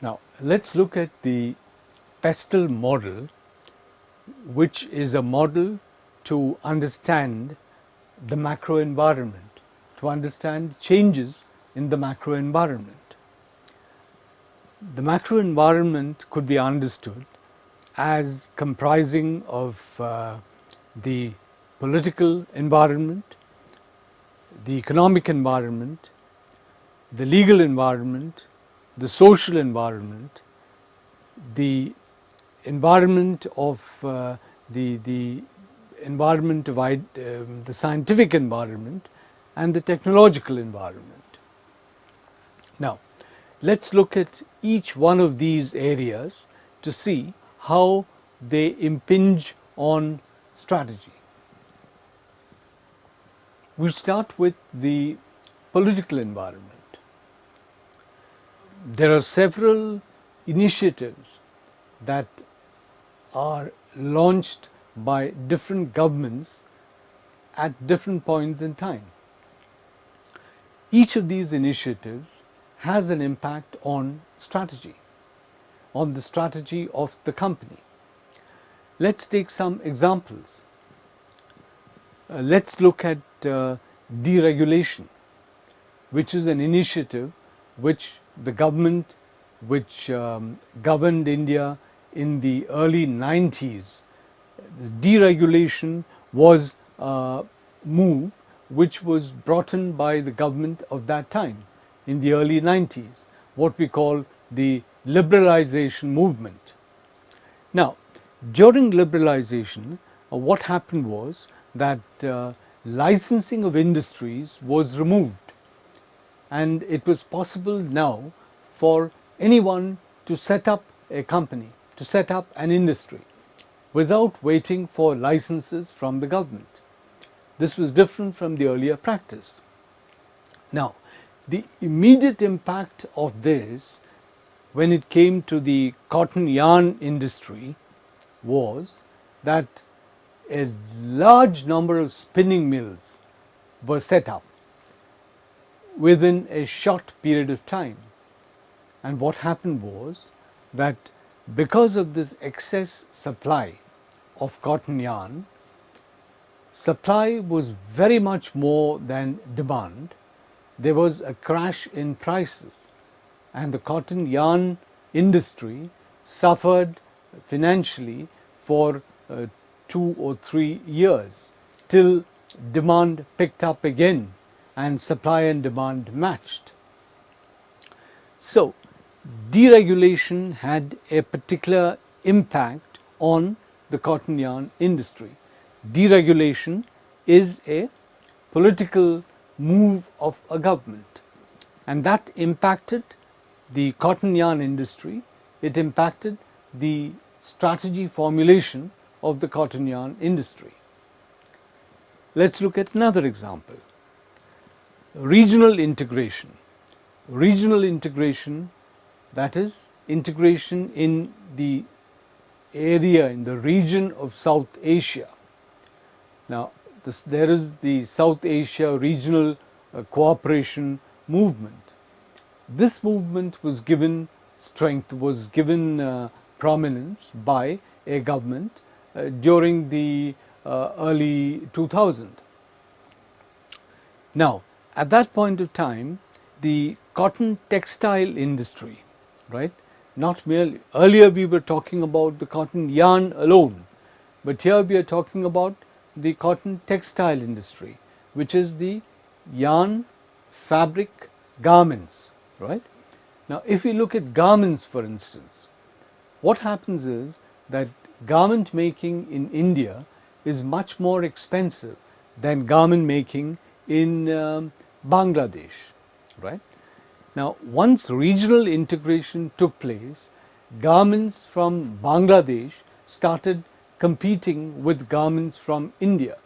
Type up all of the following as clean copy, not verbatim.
Now let's look at the PESTEL model, which is a model to understand the macro environment, to understand changes in the macro environment. The macro environment could be understood as comprising of the political environment, the economic environment, the legal environment, the social environment, the environment of the environment of the scientific environment, and the technological environment. Now, let's look at each one of these areas to see how they impinge on strategy. We'll start with the political environment. There are several initiatives that are launched by different governments at different points in time. Each of these initiatives has an impact on strategy, on the strategy of the company. Let's take some examples. Let's look at deregulation, which is an initiative which the government which governed India in the early 90s. Deregulation was a move which was brought in by the government of that time in the early 90s, what we call the liberalization movement. Now, during liberalization, what happened was that licensing of industries was removed, and it was possible now for anyone to set up a company, to set up an industry without waiting for licenses from the government. This was different from the earlier practice. Now, the immediate impact of this when it came to the cotton yarn industry was that a large number of spinning mills were set up within a short period of time. And what happened was that because of this excess supply of cotton yarn, supply was very much more than demand. There was a crash in prices, and the cotton yarn industry suffered financially for 2 or 3 years till demand picked up again and supply and demand matched. So, deregulation had a particular impact on the cotton yarn industry. Deregulation is a political move of a government, and that impacted the cotton yarn industry. It impacted the strategy formulation of the cotton yarn industry. Let's look at another example. Regional integration. Regional integration, that is integration in the area, in the region of South Asia. Now, there is the South Asia Regional Cooperation Movement. This movement was given strength, was given prominence by a government during the early 2000s. Now, at that point of time, the cotton textile industry, right? Not merely, earlier we were talking about the cotton yarn alone, but here we are talking about the cotton textile industry, which is the yarn, fabric, garments, right? Now, if we look at garments, for instance, what happens is that garment making in India is much more expensive than garment making in Bangladesh, right? Now, once regional integration took place, garments from Bangladesh started competing with garments from India.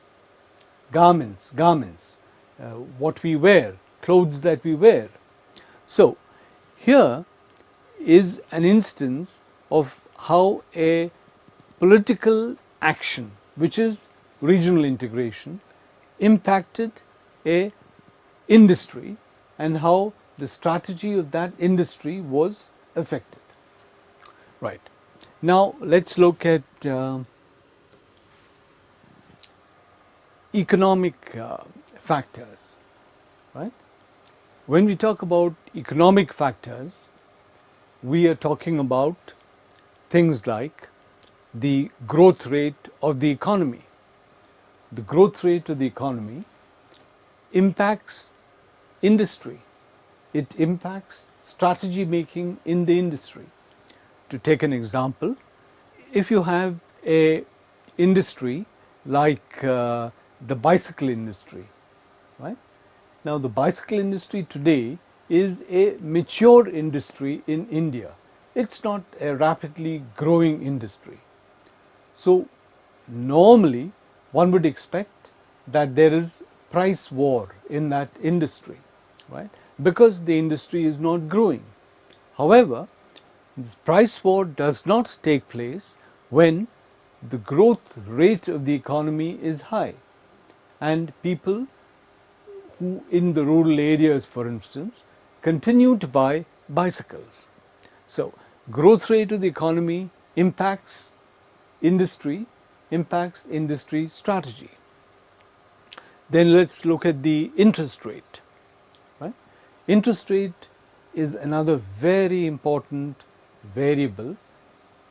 Garments, what we wear, clothes that we wear. So, here is an instance of how a political action, which is regional integration, impacted a industry and how the strategy of that industry was affected. Right. Now let's look at economic factors. Right. When we talk about economic factors, we are talking about things like the growth rate of the economy. The growth rate of the economy impacts industry. It impacts strategy making in the industry. To take an example, if you have a industry like the bicycle industry, right? Now the bicycle industry today is a mature industry in India. It's not a rapidly growing industry. So normally one would expect that there is price war in that industry, right? Because the industry is not growing. However, this price war does not take place when the growth rate of the economy is high and people who in the rural areas, for instance, continue to buy bicycles. So growth rate of the economy impacts industry strategy. Then let's look at the interest rate. Right? Interest rate is another very important variable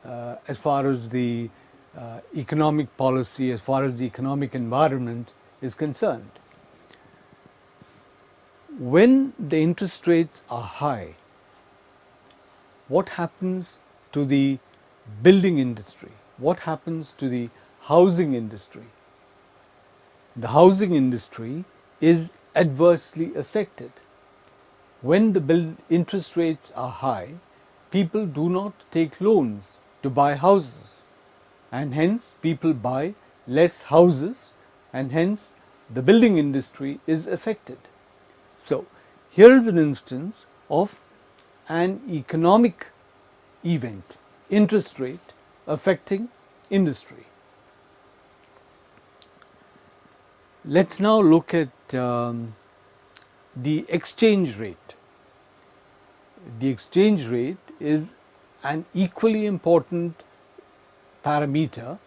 as far as the economic policy, as far as the economic environment is concerned. When the interest rates are high, what happens to the building industry? What happens to the housing industry? The housing industry is adversely affected. When the interest rates are high, people do not take loans to buy houses, and hence people buy less houses, and hence the building industry is affected. So here is an instance of an economic event, interest rate affecting industry. Let's now look at the exchange rate. The exchange rate is an equally important parameter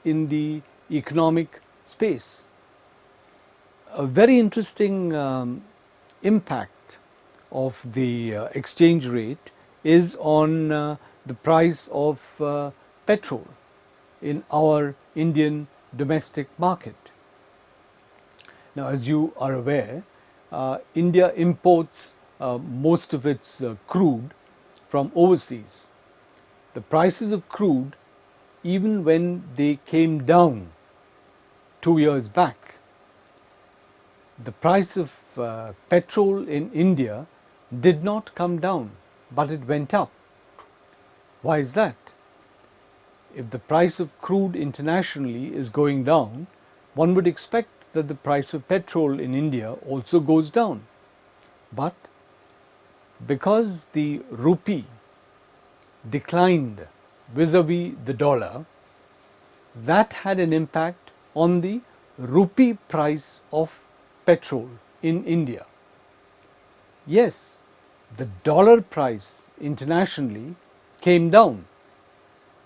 in the economic space. A very interesting impact of the exchange rate is on the price of petrol in our Indian domestic market. Now, as you are aware, India imports most of its crude from overseas. The prices of crude, even when they came down 2 years back, the price of petrol in India did not come down, but it went up. Why is that? If the price of crude internationally is going down, one would expect that the price of petrol in India also goes down. But because the rupee declined vis-a-vis the dollar, that had an impact on the rupee price of petrol in India. Yes, the dollar price internationally came down,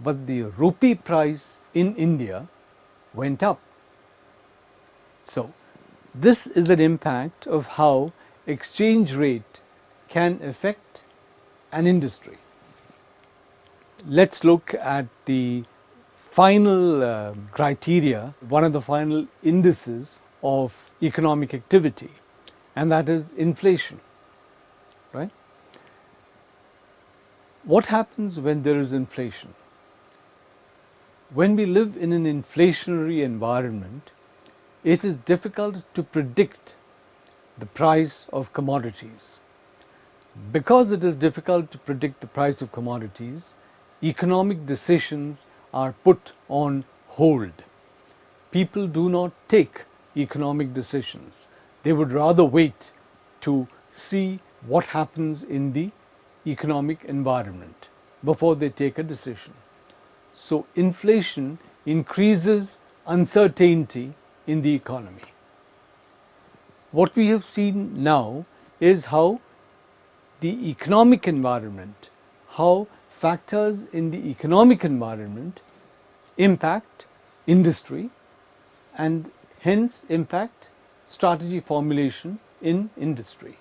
but the rupee price in India went up. So this is an impact of how exchange rate can affect an industry. Let's look at the final criteria, one of the final indices of economic activity, and that is inflation. Right? What happens when there is inflation? When we live in an inflationary environment, it is difficult to predict the price of commodities. Because it is difficult to predict the price of commodities, economic decisions are put on hold. People do not take economic decisions. They would rather wait to see what happens in the economic environment before they take a decision. So inflation increases uncertainty in the economy. What we have seen now is how the economic environment, how factors in the economic environment impact industry and hence impact strategy formulation in industry.